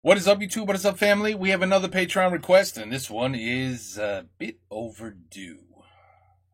What is up, YouTube? What is up, family? We have another Patreon request, and this one is a bit overdue.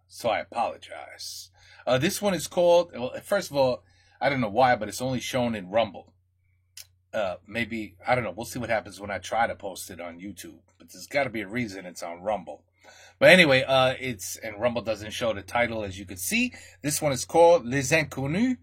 So I apologize. This one is called, well, first of all, I don't know why, but it's only shown in Rumble. Maybe, I don't know. We'll see what happens when I try to post it on YouTube. But there's got to be a reason it's on Rumble. But anyway, and Rumble doesn't show the title, as you can see. This one is called Les Inconnus,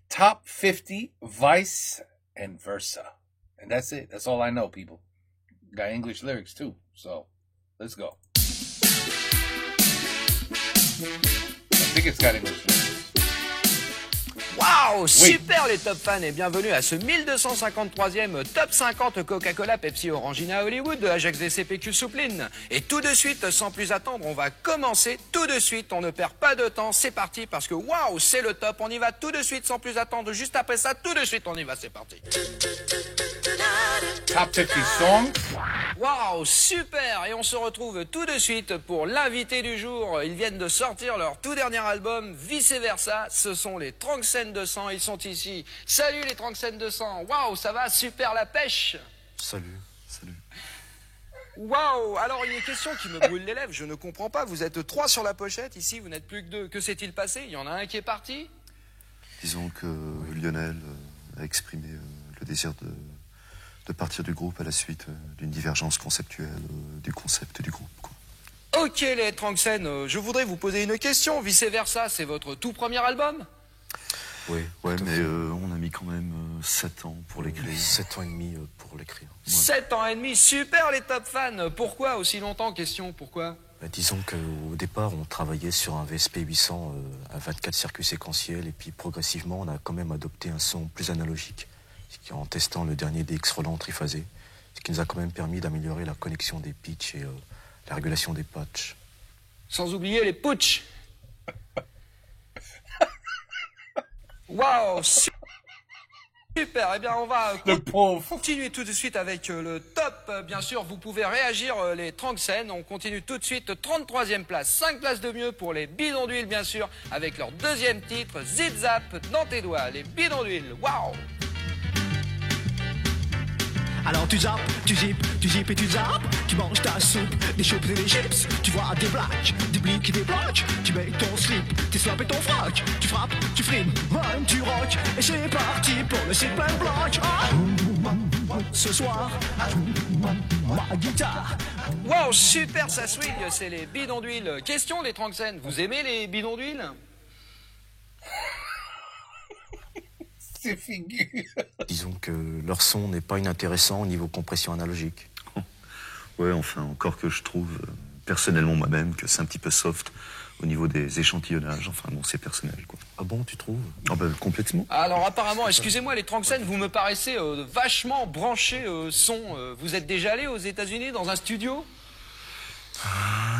Top 50 Vice and Versa. And that's it. That's all I know, people. Got English lyrics, too. So, let's go. I think it's got English lyrics. Waouh, super les top fans et bienvenue à ce 1253e top 50 Coca-Cola Pepsi Orangina Hollywood de Ajax DCPQ Soupline. Et tout de suite, sans plus attendre, on va commencer tout de suite, on ne perd pas de temps, c'est parti parce que waouh, c'est le top, on y va tout de suite sans plus attendre, juste après ça, tout de suite on y va, c'est parti. Top 50 songs. Waouh, super! Et on se retrouve tout de suite pour l'invité du jour. Ils viennent de sortir leur tout dernier album, Vice Versa. Ce sont les Tranxènes de sang. Ils sont ici. Salut les Tranxènes de sang. Waouh, ça va? Super la pêche. Salut. Waouh! Alors une question qui me brûle les lèvres. Je ne comprends pas. Vous êtes 3 sur la pochette. Ici, vous n'êtes plus que 2. Que s'est-il passé? Il y en a un qui est parti? Disons que Lionel a exprimé le désir de partir du groupe à la suite d'une divergence conceptuelle du concept du groupe, quoi. Ok les Tranxènes, je voudrais vous poser une question. Vice Versa, c'est votre tout premier album? Ouais, mais on a mis quand même 7 ans pour l'écrire. 7 ans et demi pour l'écrire. Ouais. 7 ans et demi, super les top fans. Pourquoi aussi longtemps? Question, pourquoi? Disons qu'au départ, on travaillait sur un VSP 800 à 24 circuits séquentiels et puis progressivement, on a quand même adopté un son plus analogique en testant le dernier DX Roland triphasé, ce qui nous a quand même permis d'améliorer la connexion des pitchs et la régulation des patchs. Sans oublier les putsch. Waouh, super. Eh bien, on va continuer tout de suite avec le top. Bien sûr, vous pouvez réagir, les Tranxènes. On continue tout de suite, 33e place. 5 places de mieux pour les Bidons d'huile, bien sûr, avec leur deuxième titre, Zip Zap, dans tes doigts. Les Bidons d'huile, waouh. Alors tu zappes, tu zippes et tu zappes. Tu manges ta soupe, des chips et des chips. Tu vois des blacks, des blics et des blocs. Tu mets ton slip, tes slaps et ton froc. Tu frappes, tu frimes, même tu rock. Et c'est parti pour le slip and block. Ce soir, ma guitare. Wow, super, ça swing, c'est les Bidons d'huile. Question les Tranxènes, vous aimez les Bidons d'huile? C'est figure. Disons que leur son n'est pas inintéressant au niveau compression analogique. Ouais, enfin, encore que je trouve, personnellement moi-même, que c'est un petit peu soft au niveau des échantillonnages. Enfin, bon, c'est personnel, quoi. Ah bon, tu trouves? Ah ben, complètement. Alors, apparemment, excusez-moi, les Tranxènes, vous me paraissez vachement branchés son. Vous êtes déjà allé aux États-Unis dans un studio?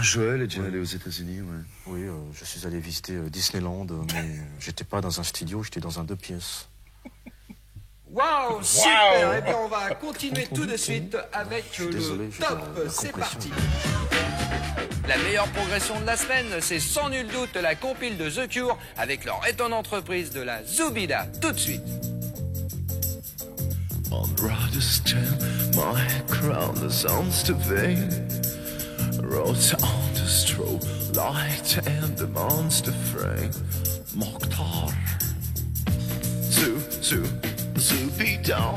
Joël est déjà allé aux États-Unis, ouais. Oui, je suis allé visiter Disneyland, mais j'étais pas dans un studio, j'étais dans un 2 pièces. Waouh, super. Eh bien, on va continuer tout de suite avec le top. C'est parti. La meilleure progression de la semaine, c'est sans nul doute la compile de The Cure avec leur étonnante reprise de la Zubida. Tout de suite. On the rider's tail, my crown is on the vein. Rose on the straw, light and the monster frame. Mokhtar. Zubida,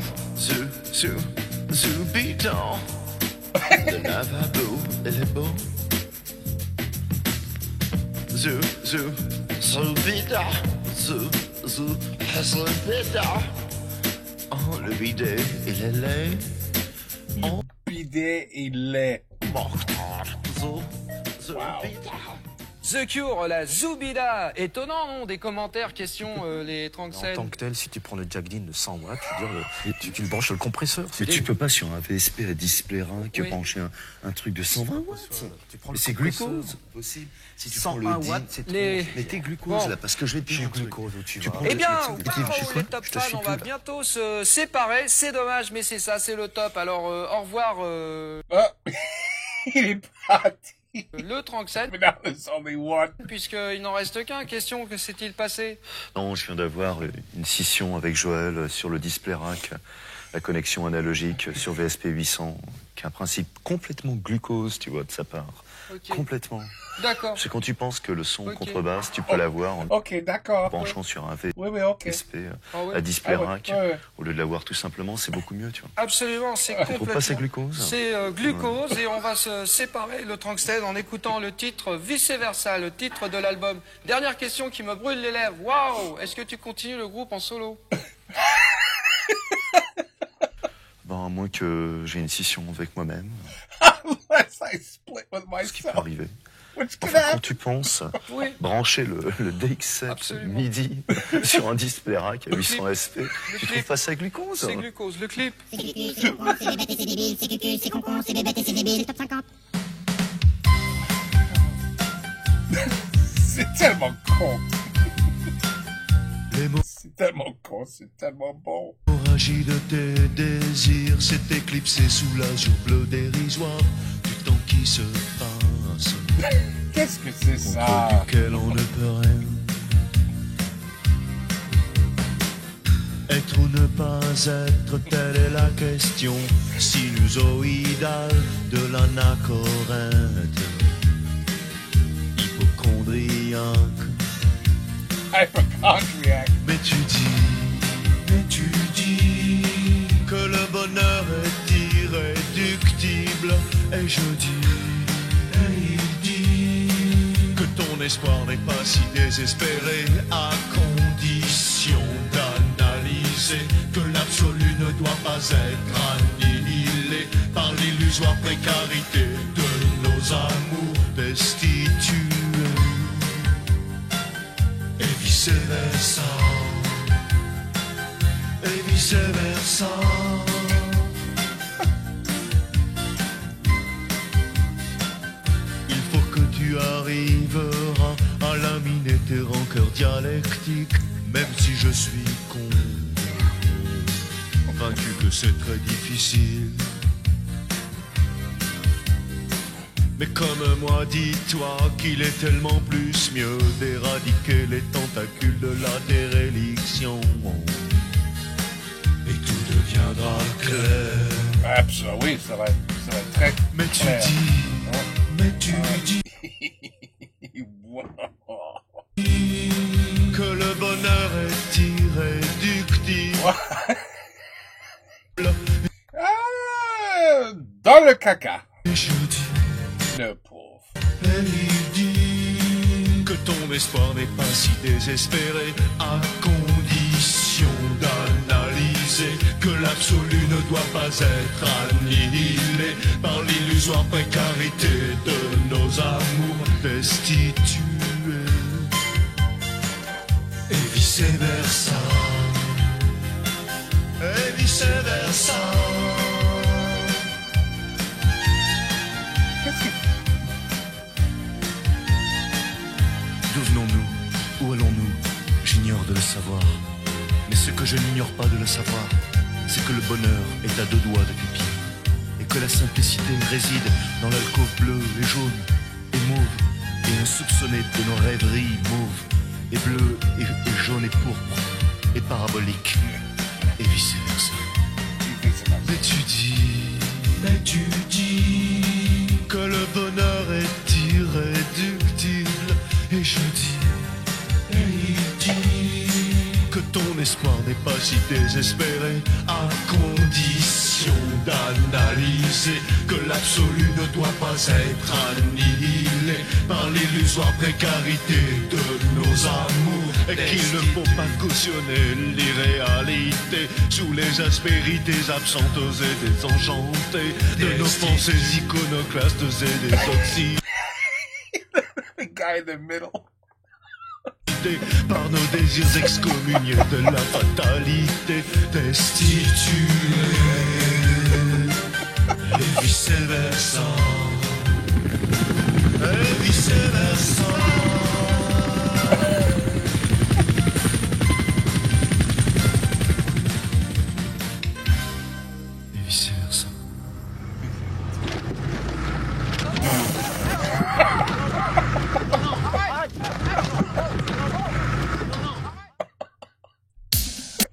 Zubida. Le lavabo, il est beau. Zubida, Zubida. Oh, le bidet, il est laid. Bidet, il est. The Cure, la Zubida. Étonnant, non? Des commentaires, questions, les Tranxènes. En tant que tel, si tu prends le jack din de 100 watts, tu le branches sur le compresseur. Mais tu peux pas sur un VSP à display rack brancher un truc de 120 watts. C'est glucose. Possible. Si tu prends le 101 watts, c'est trop. Mais t'es glucose, là, parce que je vais te dire un truc. Tu prends Eh bien, tu les top fans, on va bientôt se séparer. C'est dommage, mais c'est ça, c'est le top. Alors, au revoir. Il est parti. Le Tranxène, puisqu'il n'en reste qu'un. Question, que s'est-il passé? Non, je viens d'avoir une scission avec Joël sur le display rack la connexion analogique sur VSP 800, qui est un principe complètement glucose, tu vois, de sa part. Ok. Complètement. D'accord. C'est quand tu penses que le son Ok. contrebasse, tu peux l'avoir en Ok, d'accord. branchant sur un Oui, oui, ok. VSP Ah ouais. à display Ah ouais, rack. ouais, ouais. Au lieu de l'avoir tout simplement, c'est beaucoup mieux, tu vois. Absolument, c'est Tu trouves complètement... pas ça glucose? C'est glucose et on va se séparer le Tungstène en écoutant le titre Vice Versa, le titre de l'album. Dernière question qui me brûle les lèvres. Waouh! Est-ce que tu continues le groupe en solo? Ben, à moins que j'ai une scission avec moi-même, Unless I split with ce qui peut myself. arriver. Which could Enfin, quand happen. tu penses Oui. brancher le DX7 Absolument. MIDI sur un display rack à 800 SP, tu clip. trouves pas ça glucose? C'est glucose. Le clip. C'est cucu, c'est con, c'est bébête et c'est débile, c'est cucu, c'est con, c'est bébête et c'est débile, top 50. C'est tellement con. Les mots C'est tellement con, c'est tellement bon. Agis de tes désirs, c'est éclipsé sous l'azur bleu dérisoire du temps qui se passe, Qu'est-ce que c'est ça? contre duquel on ne peut rien. Être ou ne pas être, telle est la question sinusoïdale de l'anachorète. Hypochondriaque. Hypochondriac. Mais tu dis que le bonheur est irréductible. Et je dis, et il dit que ton espoir n'est pas si désespéré, à condition d'analyser que l'absolu ne doit pas être annihilé par l'illusoire précarité de nos amours destitués. Et vice versa. Et vice versa. Il faut que tu arriveras à laminer tes rancœurs dialectiques, même si je suis convaincu que c'est très difficile. Mais comme moi, dis-toi qu'il est tellement plus mieux d'éradiquer les tentacules de la déréliction. Et tout deviendra clair. Absolument, oui, ça va être très Mais tu clair. dis Wow. que le bonheur est irréductible. Dans le caca. Et je dis, Le pauvre. et il dit que ton espoir n'est pas si désespéré, à condition d'analyser que l'absolu ne doit pas être annihilé par l'illusoire précarité de nos amours destitués. Et vice versa. Et vice versa. D'où venons-nous? Où allons-nous? J'ignore de le savoir. Mais ce que je n'ignore pas de le savoir, c'est que le bonheur est à 2 doigts de pipi. Et que la simplicité réside dans l'alcôve bleue et jaune et mauve et insoupçonnée de nos rêveries mauves et bleues et jaunes et pourpres et paraboliques et vice versa. Mais tu dis que le bonheur est irréductible. Et je dis, et il dit que ton espoir n'est pas si désespéré, à condition d'analyser que l'absolu ne doit pas être annihilé par l'illusoire précarité de nos amours, et qu'il ne faut pas cautionner l'irréalité sous les aspérités absentes et désenchantées de nos pensées iconoclastes et désoxydées The guy in the middle. par nos désirs excommuniés de la fatalité destituée. Et vice versa. Et vice versa. Et vice versa.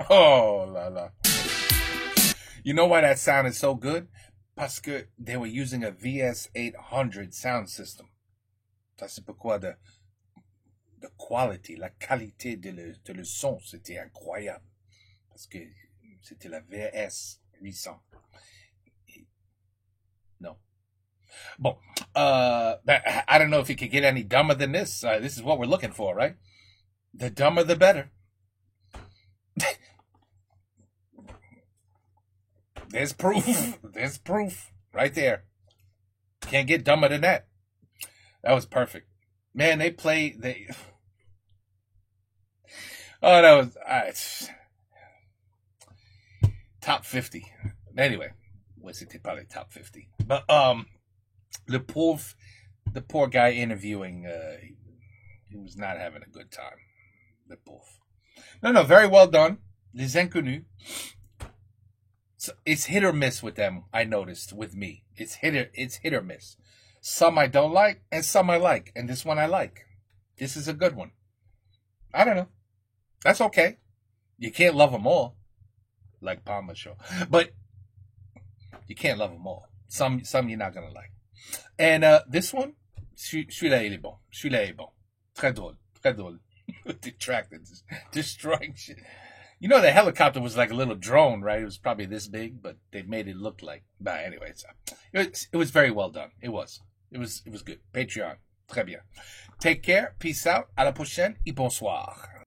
Oh là là. You know why that sounded so good? Parce que they were using a VS800 sound system. Ça c'est pourquoi the quality, la qualité de le son, c'était incroyable. Parce que c'était la VS800. No. Bon, I don't know if it could get any dumber than this. This is what we're looking for, right? The dumber, the better. There's proof. There's proof right there. Can't get dumber than that. That was perfect. Man, they oh, that was top 50. Anyway, c'était pas les top 50. But the poor guy interviewing, he was not having a good time. The poor. No, very well done. Les Inconnus. It's hit or miss with them, I noticed, with me. It's hit or miss. Some I don't like, and some I like. And this one I like. This is a good one. I don't know. That's okay. You can't love them all. Like Palmer Show. But you can't love them all. Some you're not going to like. And this one, celui-là, il est bon. Celui-là est bon. Très drôle. Très drôle. Detracted. Destroying shit. You know, the helicopter was like a little drone, right? It was probably this big, but they made it look like. But anyway, it was very well done. It was good. Patreon. Très bien. Take care. Peace out. À la prochaine. Et bonsoir.